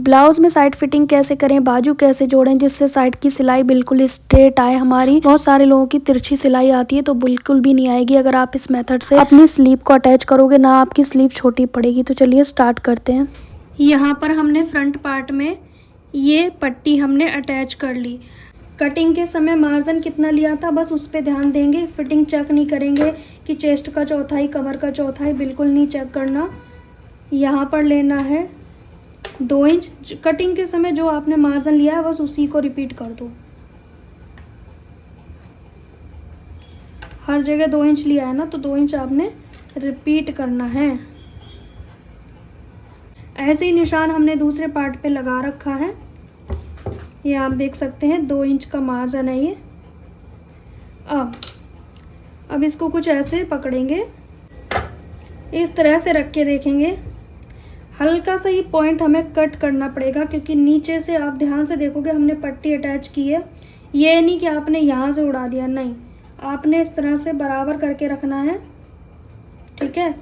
Blouse में side fitting कैसे करें, बाजू कैसे जोड़ें जिससे साइड की सिलाई बिल्कुल स्ट्रेट आए हमारी। बहुत सारे लोगों की तिरछी सिलाई आती है तो बिल्कुल भी नहीं आएगी अगर आप इस मेथड से अपनी स्लीव को अटैच करोगे ना, आपकी स्लीव छोटी पड़ेगी। तो चलिए स्टार्ट करते हैं। यहाँ पर हमने फ्रंट पार्ट में ये पट्टी हमने अटैच कर ली। कटिंग के समय मार्जिन कितना लिया था बस उस पर ध्यान देंगे। फिटिंग चेक नहीं करेंगे कि चेस्ट का चौथाई, कमर का चौथाई, बिल्कुल नहीं चेक करना। यहाँ पर लेना है 2 इंच। कटिंग के समय जो आपने मार्जिन लिया है बस उसी को रिपीट कर दो। हर जगह 2 इंच लिया है ना, तो 2 इंच आपने रिपीट करना है। ऐसे ही निशान हमने दूसरे पार्ट पे लगा रखा है। ये आप देख सकते हैं 2 इंच का मार्जिन है ये। अब इसको कुछ ऐसे पकड़ेंगे, इस तरह से रख के देखेंगे। हल्का सा ये पॉइंट हमें कट करना पड़ेगा क्योंकि नीचे से आप ध्यान से देखोगे हमने पट्टी अटैच की है। ये नहीं कि आपने यहाँ से उड़ा दिया, नहीं, आपने इस तरह से बराबर करके रखना है, ठीक है।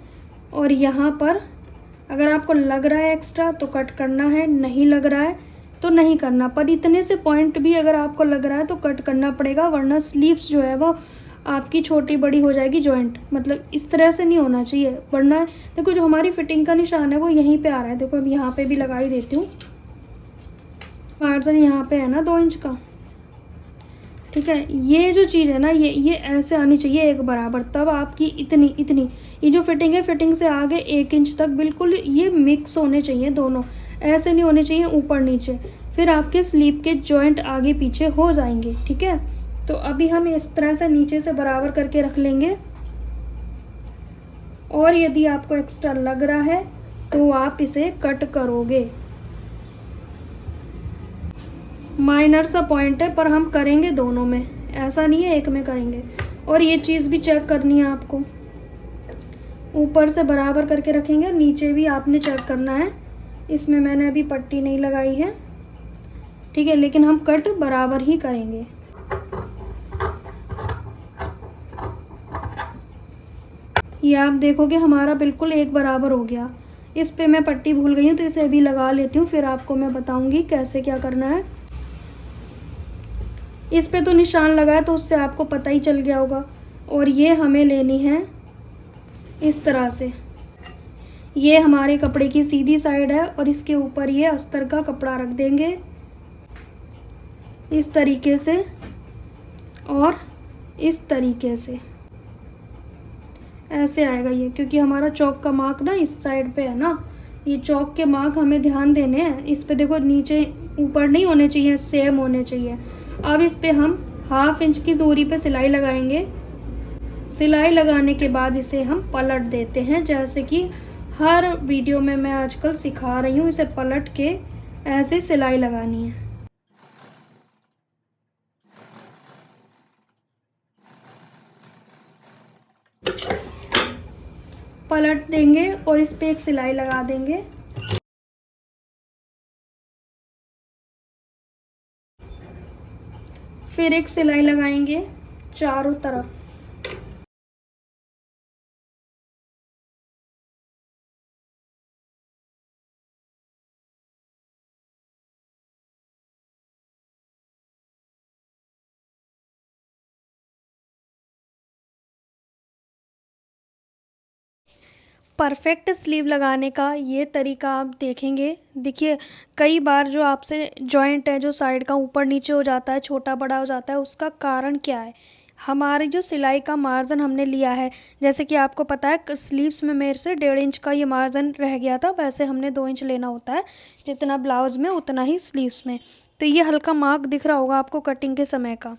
और यहाँ पर अगर आपको लग रहा है एक्स्ट्रा तो कट करना है, नहीं लग रहा है तो नहीं करना। पर इतने से पॉइंट भी अगर आपको लग रहा है तो कट करना पड़ेगा, वरना स्लीव्स जो है वो आपकी छोटी बड़ी हो जाएगी जॉइंट। मतलब इस तरह से नहीं होना चाहिए, वरना देखो जो हमारी फिटिंग का निशान है वो यहीं पे आ रहा है। देखो अब यहाँ पे भी लगा ही देती हूँ। मार्जिन यहाँ पे है ना 2 इंच का, ठीक है। ये जो चीज़ है ना ये ऐसे आनी चाहिए एक बराबर, तब आपकी इतनी ये जो फिटिंग है, फिटिंग से आगे 1 इंच तक बिल्कुल ये मिक्स होने चाहिए दोनों। ऐसे नहीं होने चाहिए ऊपर नीचे, फिर आपके स्लीव के जॉइंट आगे पीछे हो जाएंगे, ठीक है। तो अभी हम इस तरह से नीचे से बराबर करके रख लेंगे। और यदि आपको एक्स्ट्रा लग रहा है तो आप इसे कट करोगे। माइनर सा पॉइंट है पर हम करेंगे दोनों में, ऐसा नहीं है एक में करेंगे। और ये चीज़ भी चेक करनी है आपको, ऊपर से बराबर करके रखेंगे, नीचे भी आपने चेक करना है। इसमें मैंने अभी पट्टी नहीं लगाई है, ठीक है, लेकिन हम कट बराबर ही करेंगे। ये आप देखोगे हमारा बिल्कुल एक बराबर हो गया। इस पे मैं पट्टी भूल गई हूँ तो इसे अभी लगा लेती हूँ, फिर आपको मैं बताऊंगी कैसे क्या करना है। इस पे तो निशान लगा है तो उससे आपको पता ही चल गया होगा। और ये हमें लेनी है इस तरह से। ये हमारे कपड़े की सीधी साइड है और इसके ऊपर ये अस्तर का कपड़ा रख देंगे इस तरीके से और इस तरीके से। ऐसे आएगा ये, क्योंकि हमारा चौक का मार्क ना इस साइड पे है ना, ये चौक के मार्क हमें ध्यान देने हैं। इस पे देखो नीचे ऊपर नहीं होने चाहिए, सेम होने चाहिए। अब इस पे हम 1/2 इंच की दूरी पे सिलाई लगाएंगे। सिलाई लगाने के बाद इसे हम पलट देते हैं, जैसे कि हर वीडियो में मैं आजकल सिखा रही हूँ। इसे पलट के ऐसे सिलाई लगानी है। पलट देंगे और इस पे एक सिलाई लगा देंगे। फिर एक सिलाई लगाएंगे चारों तरफ। परफेक्ट स्लीव लगाने का ये तरीका आप देखेंगे। देखिए कई बार जो आपसे जॉइंट है, जो साइड का ऊपर नीचे हो जाता है, छोटा बड़ा हो जाता है, उसका कारण क्या है? हमारी जो सिलाई का मार्जिन हमने लिया है, जैसे कि आपको पता है स्लीव्स में मेरे से 1.5 इंच का ये मार्जिन रह गया था, वैसे हमने 2 इंच लेना होता है, जितना ब्लाउज़ में उतना ही स्लीव्स में। तो ये हल्का मार्क दिख रहा होगा आपको कटिंग के समय का,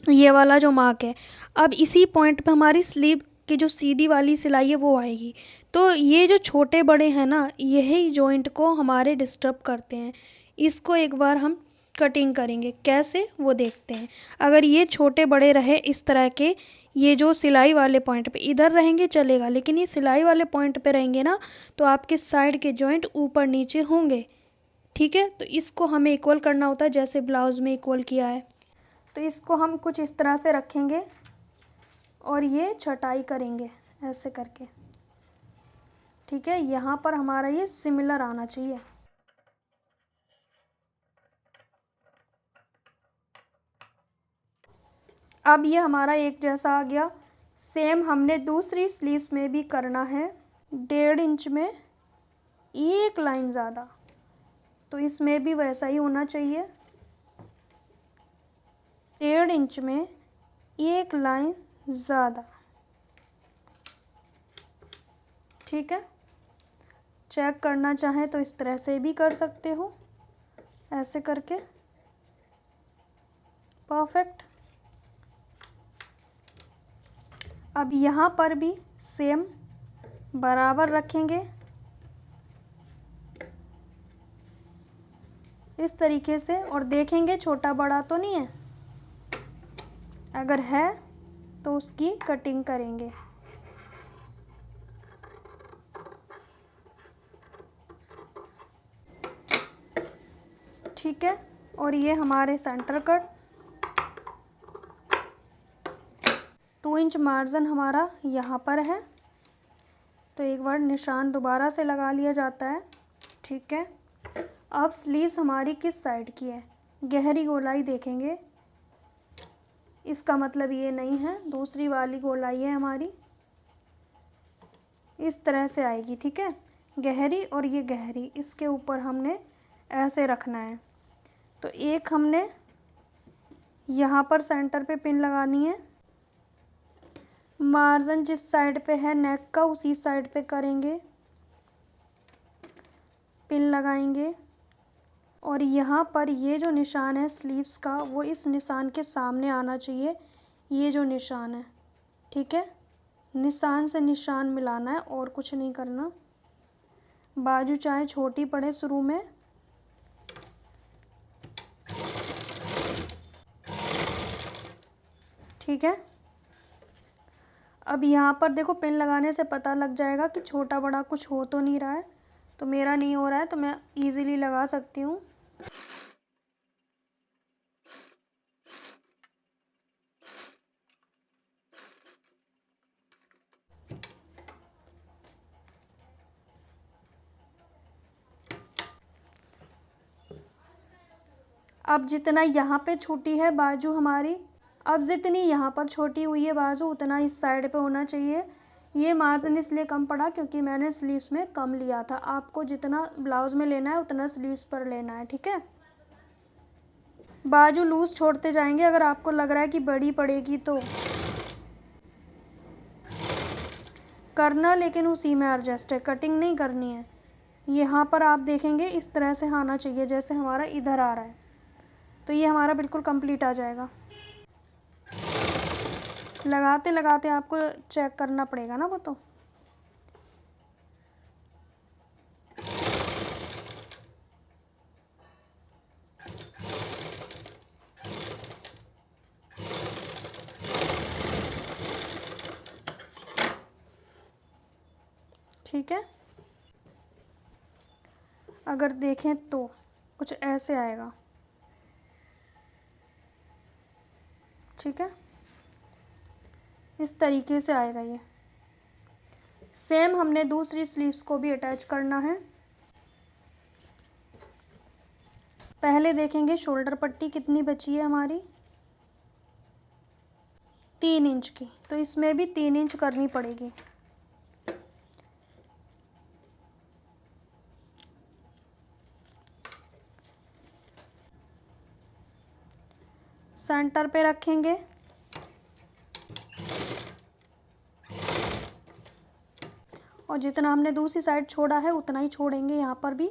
ये वाला जो मार्क है। अब इसी पॉइंट पे हमारी स्लीव की जो सीधी वाली सिलाई है वो आएगी। तो ये जो छोटे बड़े हैं ना, यही जॉइंट को हमारे डिस्टर्ब करते हैं। इसको एक बार हम कटिंग करेंगे, कैसे वो देखते हैं। अगर ये छोटे बड़े रहे इस तरह के, ये जो सिलाई वाले पॉइंट पे इधर रहेंगे चलेगा, लेकिन ये सिलाई वाले पॉइंट पे रहेंगे ना तो आपके साइड के जॉइंट ऊपर नीचे होंगे, ठीक है। तो इसको हमें इक्वल करना होता है, जैसे ब्लाउज़ में इक्वल किया है। तो इसको हम कुछ इस तरह से रखेंगे और ये छटाई करेंगे ऐसे करके, ठीक है, यहाँ पर हमारा ये सिमिलर आना चाहिए। अब ये हमारा एक जैसा आ गया। सेम हमने दूसरी स्लीव्स में भी करना है। 1.5 इंच में एक लाइन ज़्यादा, तो इसमें भी वैसा ही होना चाहिए। 1.5 इंच में एक लाइन ज़्यादा। ठीक है, चेक करना चाहें तो इस तरह से भी कर सकते हो, ऐसे करके। परफेक्ट। अब यहाँ पर भी सेम बराबर रखेंगे इस तरीके से, और देखेंगे छोटा बड़ा तो नहीं है। अगर है तो उसकी कटिंग करेंगे। ठीक है, और ये हमारे सेंटर कट। 2 इंच मार्जिन हमारा यहाँ पर है, तो एक बार निशान दोबारा से लगा लिया जाता है। ठीक है, अब स्लीव्स हमारी किस साइड की है, गहरी गोलाई देखेंगे। इसका मतलब ये नहीं है, दूसरी वाली गोलाई है हमारी, इस तरह से आएगी। ठीक है, गहरी और ये गहरी, इसके ऊपर हमने ऐसे रखना है। तो एक हमने यहाँ पर सेंटर पे पिन लगानी है। मार्जिन जिस साइड पे है नेक का, उसी साइड पे करेंगे, पिन लगाएंगे। और यहाँ पर ये जो निशान है स्लीव्स का, वो इस निशान के सामने आना चाहिए, ये जो निशान है। ठीक है, निशान से निशान मिलाना है और कुछ नहीं करना। बाजू चाहे छोटी पड़े शुरू में, ठीक है। अब यहाँ पर देखो, पिन लगाने से पता लग जाएगा कि छोटा बड़ा कुछ हो तो नहीं रहा है। तो मेरा नहीं हो रहा है, तो मैं इजीली लगा सकती हूँ। अब जितना यहाँ पे छोटी है बाजू हमारी, अब जितनी यहाँ पर छोटी हुई है बाजू, उतना इस साइड पे होना चाहिए। ये मार्जिन इसलिए कम पड़ा क्योंकि मैंने स्लीव्स में कम लिया था। आपको जितना ब्लाउज में लेना है उतना स्लीव्स पर लेना है। ठीक है, बाजू लूज छोड़ते जाएंगे। अगर आपको लग रहा है कि बड़ी पड़ेगी तो करना, लेकिन उसी में एडजस्ट है, कटिंग नहीं करनी है। यहाँ पर आप देखेंगे इस तरह से आना चाहिए, जैसे हमारा इधर आ रहा है, तो ये हमारा बिल्कुल कंप्लीट आ जाएगा। लगाते लगाते आपको चेक करना पड़ेगा ना वो तो। ठीक है, अगर देखें तो कुछ ऐसे आएगा। ठीक है, इस तरीके से आएगा ये। सेम हमने दूसरी स्लीव्स को भी अटैच करना है। पहले देखेंगे शोल्डर पट्टी कितनी बची है हमारी, 3 इंच की, तो इसमें भी 3 इंच करनी पड़ेगी। सेंटर पे रखेंगे और जितना हमने दूसरी साइड छोड़ा है उतना ही छोड़ेंगे यहाँ पर भी।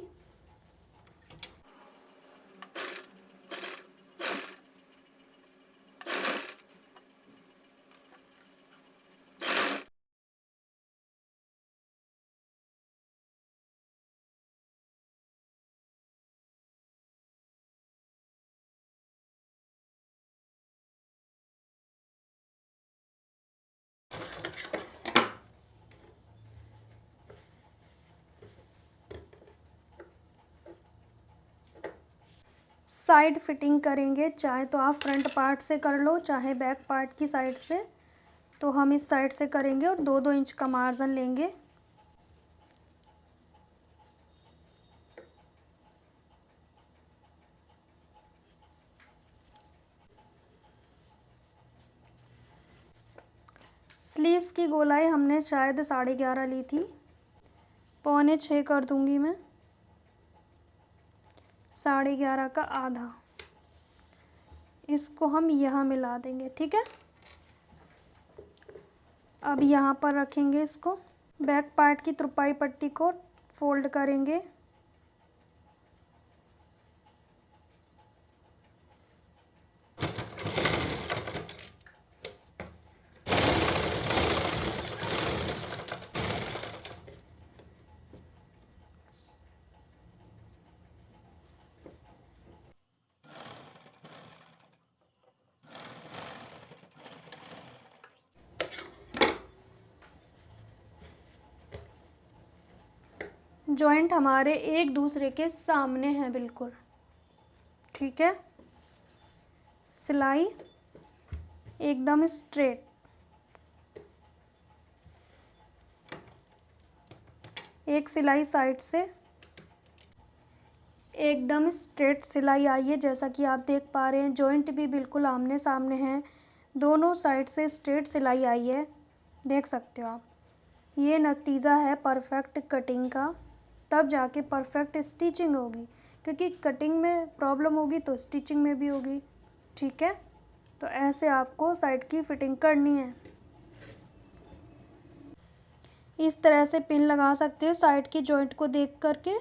साइड फिटिंग करेंगे, चाहे तो आप फ्रंट पार्ट से कर लो, चाहे बैक पार्ट की साइड से। तो हम इस साइड से करेंगे और 2-2 इंच का मार्जिन लेंगे। स्लीव्स की गोलाई हमने शायद 11:30 ली थी, 6:45 कर दूंगी मैं, 11:30 का आधा, इसको हम यहाँ मिला देंगे। ठीक है, अब यहाँ पर रखेंगे इसको। बैक पार्ट की तुरपाई पट्टी को फोल्ड करेंगे, जॉइंट हमारे एक दूसरे के सामने हैं बिल्कुल। ठीक है, सिलाई एकदम स्ट्रेट, एक सिलाई साइड से एकदम स्ट्रेट सिलाई आई है, जैसा कि आप देख पा रहे हैं। जॉइंट भी बिल्कुल आमने सामने हैं, दोनों साइड से स्ट्रेट सिलाई आई है, देख सकते हो आप। ये नतीजा है परफेक्ट कटिंग का, तब जाके परफेक्ट स्टिचिंग होगी, क्योंकि कटिंग में प्रॉब्लम होगी तो स्टिचिंग में भी होगी। ठीक है, तो ऐसे आपको साइड की फिटिंग करनी है। इस तरह से पिन लगा सकते हो साइड की जॉइंट को देख करके।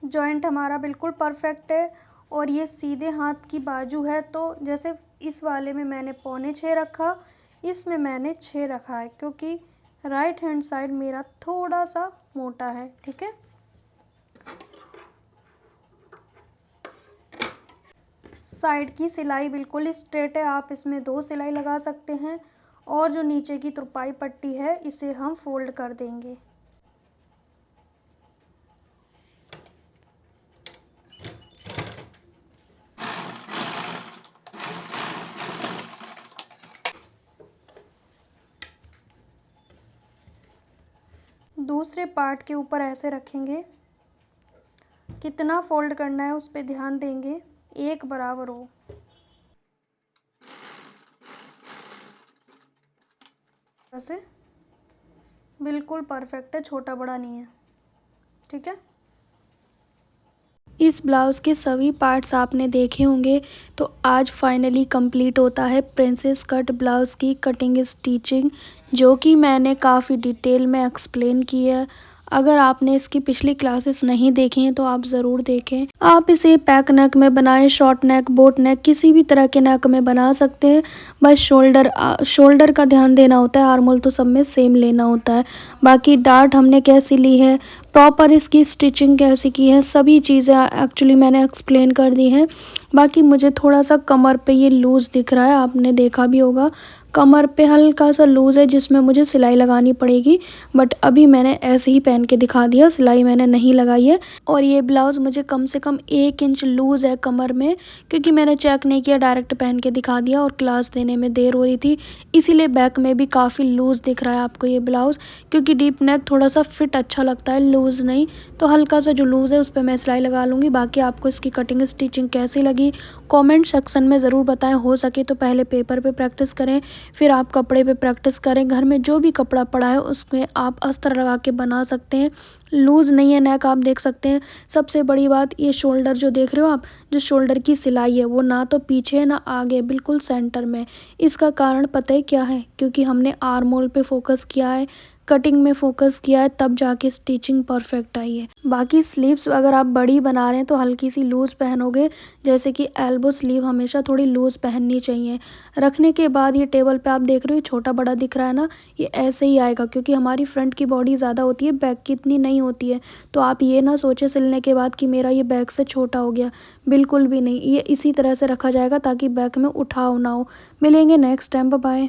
जॉइंट हमारा बिल्कुल परफेक्ट है, और ये सीधे हाथ की बाजू है, तो जैसे इस वाले में मैंने 6:45 रखा, इसमें मैंने 6 रखा है, क्योंकि राइट हैंड साइड मेरा थोड़ा सा मोटा है। ठीक है, साइड की सिलाई बिल्कुल स्ट्रेट है, आप इसमें 2 सिलाई लगा सकते हैं, और जो नीचे की तुरपाई पट्टी है इसे हम फोल्ड कर देंगे। दूसरे पार्ट के ऊपर ऐसे रखेंगे, कितना फोल्ड करना है उस पे ध्यान देंगे, एक बराबर हो। ऐसे बिल्कुल परफेक्ट है, छोटा बड़ा नहीं है। ठीक है, इस ब्लाउज़ के सभी पार्ट्स आपने देखे होंगे, तो आज फाइनली कंप्लीट होता है प्रिंसेस कट ब्लाउज़ की कटिंग स्टिचिंग, जो कि मैंने काफ़ी डिटेल में एक्सप्लेन की है। अगर आपने इसकी पिछली क्लासेस नहीं देखी हैं तो आप ज़रूर देखें। आप इसे पैक नेक में बनाएं, शॉर्ट नेक, बोट नेक, किसी भी तरह के नेक में बना सकते हैं। बस शोल्डर का ध्यान देना होता है, आर्मोल तो सब में सेम लेना होता है। बाकी डार्ट हमने कैसी ली है, प्रॉपर इसकी स्टिचिंग कैसी की है, सभी चीज़ें एक्चुअली मैंने एक्सप्लेन कर दी हैं। बाकी मुझे थोड़ा सा कमर पे ये लूज़ दिख रहा है, आपने देखा भी होगा कमर पे हल्का सा लूज़ है, जिसमें मुझे सिलाई लगानी पड़ेगी, बट अभी मैंने ऐसे ही पहन के दिखा दिया, सिलाई मैंने नहीं लगाई है। और ये ब्लाउज़ मुझे कम से कम 1 इंच लूज़ है कमर में, क्योंकि मैंने चेक नहीं किया, डायरेक्ट पहन के दिखा दिया और क्लास देने में देर हो रही थी, इसीलिए बैक में भी काफ़ी लूज़ दिख रहा है आपको ये ब्लाउज़, क्योंकि डीप नेक थोड़ा सा फिट अच्छा लगता है, लूज़ नहीं। तो हल्का सा जो लूज़ है उस पर मैं सिलाई लगा लूँगी। बाकी आपको इसकी कटिंग स्टिचिंग कैसी लगी कमेंट सेक्शन में ज़रूर बताएं। हो सके तो पहले पेपर पे प्रैक्टिस करें, फिर आप कपड़े पे प्रैक्टिस करें। घर में जो भी कपड़ा पड़ा है उसमें आप अस्तर लगा के बना सकते हैं। लूज़ नहीं है नेक, आप देख सकते हैं। सबसे बड़ी बात, ये शोल्डर जो देख रहे हो आप, जो शोल्डर की सिलाई है वो ना तो पीछे ना आगे, बिल्कुल सेंटर में। इसका कारण पता है क्या है? क्योंकि हमने आर्म होल पे फोकस किया है, कटिंग में फोकस किया है, तब जाके स्टिचिंग परफेक्ट आई है। बाकी स्लीव्स अगर आप बड़ी बना रहे हैं तो हल्की सी लूज़ पहनोगे, जैसे कि एल्बो स्लीव हमेशा थोड़ी लूज़ पहननी चाहिए। रखने के बाद ये टेबल पे आप देख रहे हो छोटा बड़ा दिख रहा है ना, ये ऐसे ही आएगा, क्योंकि हमारी फ्रंट की बॉडी ज़्यादा होती है, बैक की इतनी नहीं होती है। तो आप ये ना सोचें सिलने के बाद कि मेरा ये बैक से छोटा हो गया, बिल्कुल भी नहीं। ये इसी तरह से रखा जाएगा ताकि बैक में उठाव ना हो। मिलेंगे नेक्स्ट टाइम, बाय बाय।